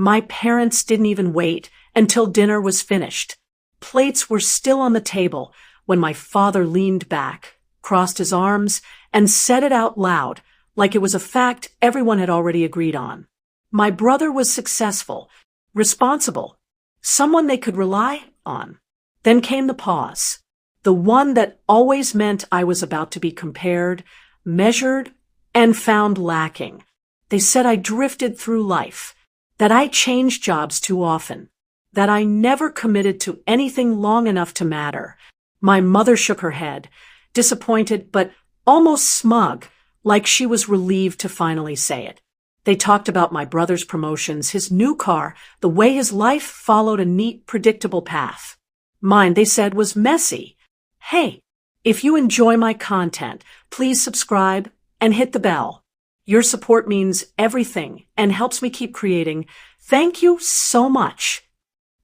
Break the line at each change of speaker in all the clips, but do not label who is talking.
My parents didn't even wait until dinner was finished. Plates were still on the table when my father leaned back, crossed his arms, and said it out loud, like it was a fact everyone had already agreed on. My brother was successful, responsible, someone they could rely on. Then came the pause, the one that always meant I was about to be compared, measured, and found lacking. They said I drifted through life, that I changed jobs too often, that I never committed to anything long enough to matter. My mother shook her head, disappointed but almost smug, like she was relieved to finally say it. They talked about my brother's promotions, his new car, the way his life followed a neat, predictable path. Mine, they said, was messy. Hey, if you enjoy my content, please subscribe and hit the bell. Your support means everything and helps me keep creating. Thank you so much.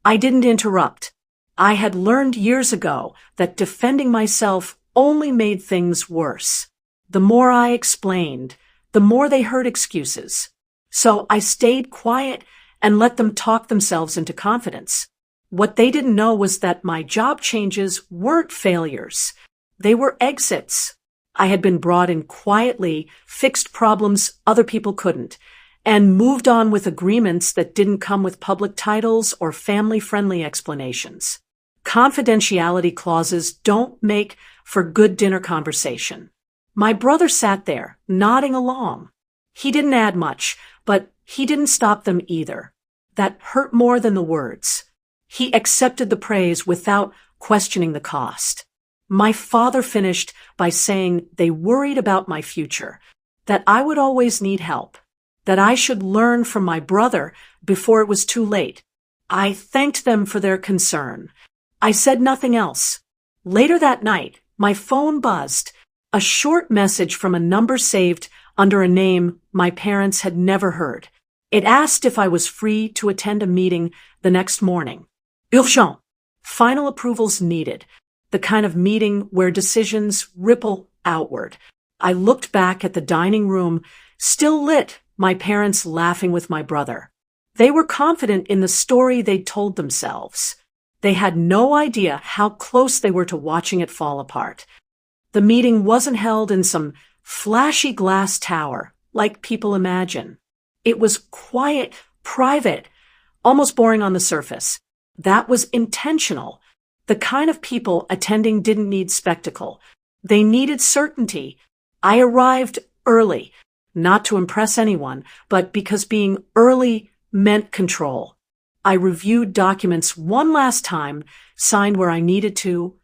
I didn't interrupt. I had learned years ago that defending myself only made things worse. The more I explained, the more they heard excuses. So I stayed quiet and let them talk themselves into confidence. What they didn't know was that my job changes weren't failures. They were exits. I had been brought in quietly, fixed problems other people couldn't, and moved on with agreements that didn't come with public titles or family-friendly explanations. Confidentiality clauses don't make for good dinner conversation. My brother sat there, nodding along. He didn't add much, but he didn't stop them either. That hurt more than the words. He accepted the praise without questioning the cost. My father finished by saying they worried about my future, that I would always need help, that I should learn from my brother before it was too late. I thanked them for their concern. I said nothing else. Later that night, my phone buzzed, a short message from a number saved under a name my parents had never heard. It asked if I was free to attend a meeting the next morning. Urgent. Final approvals needed. The kind of meeting where decisions ripple outward. I looked back at the dining room, still lit, my parents laughing with my brother. They were confident in the story they'd told themselves. They had no idea how close they were to watching it fall apart. The meeting wasn't held in some flashy glass tower, like people imagine. It was quiet, private, almost boring on the surface. That was intentional. The kind of people attending didn't need spectacle. They needed certainty. I arrived early, not to impress anyone, but because being early meant control. I reviewed documents one last time, signed where I needed to,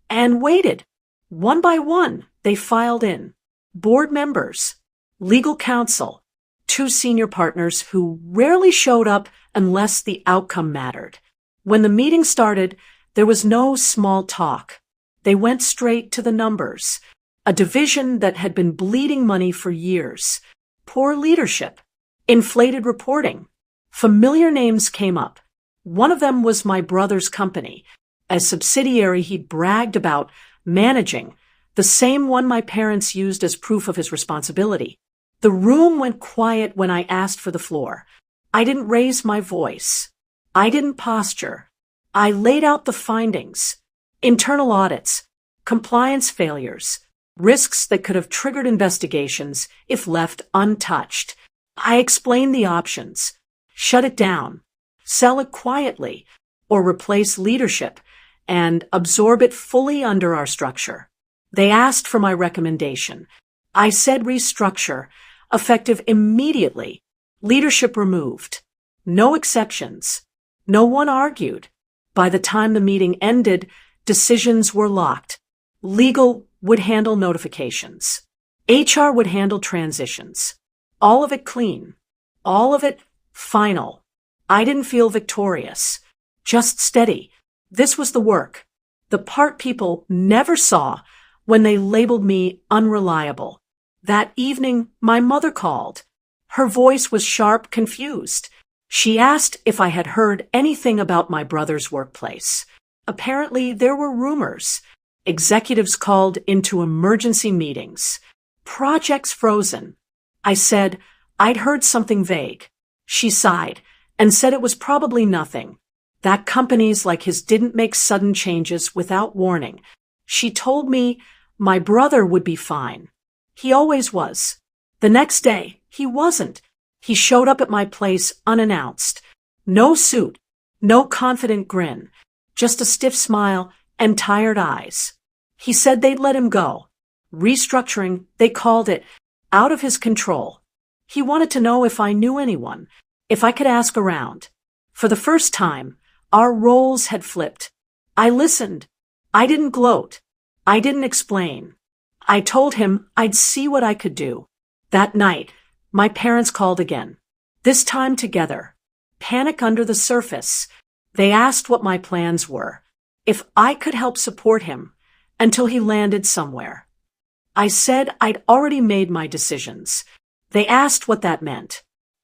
and waited. One by one, they filed in. Board members, legal counsel, 2 senior partners who rarely showed up unless the outcome mattered. When the meeting started, there was no small talk. They went straight to the numbers. A division that had been bleeding money for years. Poor leadership. Inflated reporting. Familiar names came up. One of them was my brother's company, a subsidiary he'd bragged about managing, the same one my parents used as proof of his responsibility. The room went quiet when I asked for the floor. I didn't raise my voice. I didn't posture. I laid out the findings. Internal audits, compliance failures, risks that could have triggered investigations if left untouched. I explained the options. Shut it down, sell it quietly, or replace leadership and absorb it fully under our structure. They asked for my recommendation. I said restructure, effective immediately, leadership removed. No exceptions. No one argued. By the time the meeting ended, decisions were locked. Legal would handle notifications. HR would handle transitions. All of it clean. All of it final. I didn't feel victorious. Just steady. This was the work. The part people never saw when they labeled me unreliable. That evening, my mother called. Her voice was sharp, confused. She asked if I had heard anything about my brother's workplace. Apparently, there were rumors. Executives called into emergency meetings. Projects frozen. I said I'd heard something vague. She sighed and said it was probably nothing, that companies like his didn't make sudden changes without warning. She told me my brother would be fine. He always was. The next day, he wasn't. He showed up at my place unannounced. No suit, no confident grin, just a stiff smile and tired eyes. He said they'd let him go. Restructuring, they called it, out of his control. He wanted to know if I knew anyone, if I could ask around. For the first time, our roles had flipped. I listened. I didn't gloat. I didn't explain. I told him I'd see what I could do. That night, my parents called again. This time together. Panic under the surface. They asked what my plans were, if I could help support him until he landed somewhere. I said I'd already made my decisions. They asked what that meant.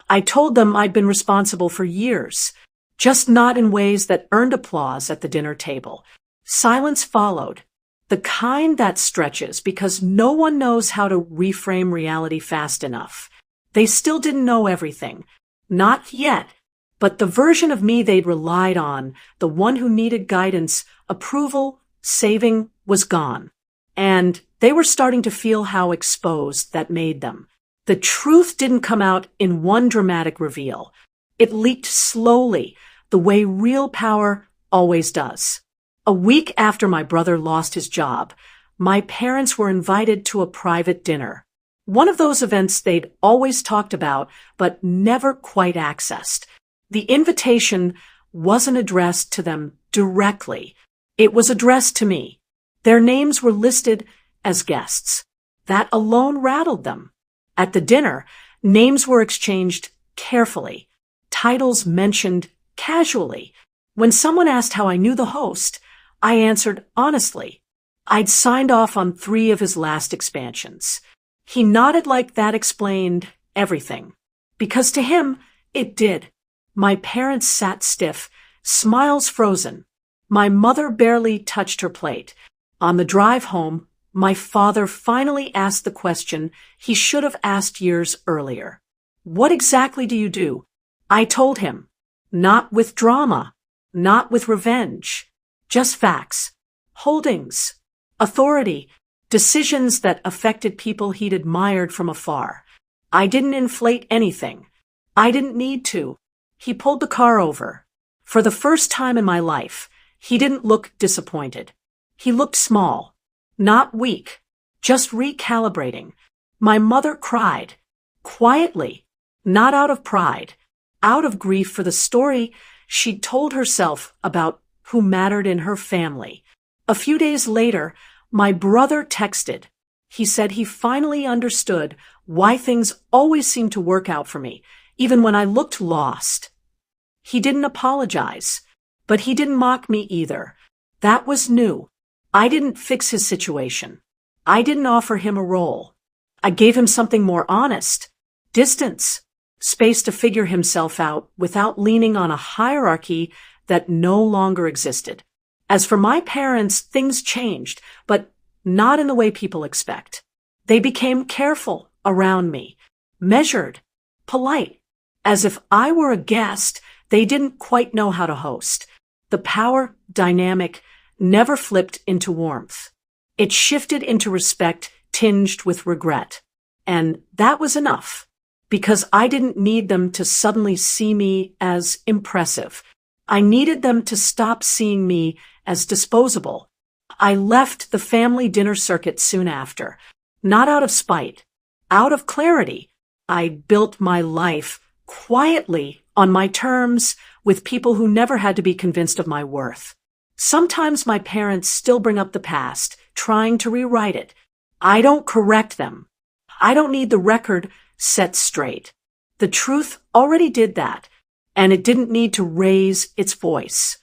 I told them I'd been responsible for years, just not in ways that earned applause at the dinner table. Silence followed, the kind that stretches because no one knows how to reframe reality fast enough. They still didn't know everything. Not yet. But the version of me they'd relied on, the one who needed guidance, approval, saving, was gone. And they were starting to feel how exposed that made them. The truth didn't come out in one dramatic reveal. It leaked slowly, the way real power always does. A week after my brother lost his job, my parents were invited to a private dinner. One of those events they'd always talked about, but never quite accessed. The invitation wasn't addressed to them directly. It was addressed to me. Their names were listed as guests. That alone rattled them. At the dinner, names were exchanged carefully, titles mentioned casually. When someone asked how I knew the host, I answered honestly. I'd signed off on 3 of his last expansions. He nodded like that explained everything. Because to him, it did. My parents sat stiff, smiles frozen. My mother barely touched her plate. On the drive home, my father finally asked the question he should have asked years earlier. What exactly do you do? I told him. Not with drama. Not with revenge. Just facts. Holdings. Authority. Decisions that affected people he'd admired from afar. I didn't inflate anything. I didn't need to. He pulled the car over. For the first time in my life, he didn't look disappointed. He looked small. Not weak. Just recalibrating. My mother cried. Quietly. Not out of pride. Out of grief for the story she'd told herself about who mattered in her family. A few days later, my brother texted. He said he finally understood why things always seemed to work out for me, even when I looked lost. He didn't apologize, but he didn't mock me either. That was new. I didn't fix his situation. I didn't offer him a role. I gave him something more honest. Distance. Space to figure himself out without leaning on a hierarchy that no longer existed. As for my parents, things changed, but not in the way people expect. They became careful around me, measured, polite, as if I were a guest they didn't quite know how to host. The power dynamic never flipped into warmth. It shifted into respect tinged with regret. And that was enough, because I didn't need them to suddenly see me as impressive. I needed them to stop seeing me as disposable. I left the family dinner circuit soon after, not out of spite, out of clarity. I built my life quietly on my terms with people who never had to be convinced of my worth. Sometimes my parents still bring up the past, trying to rewrite it. I don't correct them. I don't need the record set straight. The truth already did that, and it didn't need to raise its voice.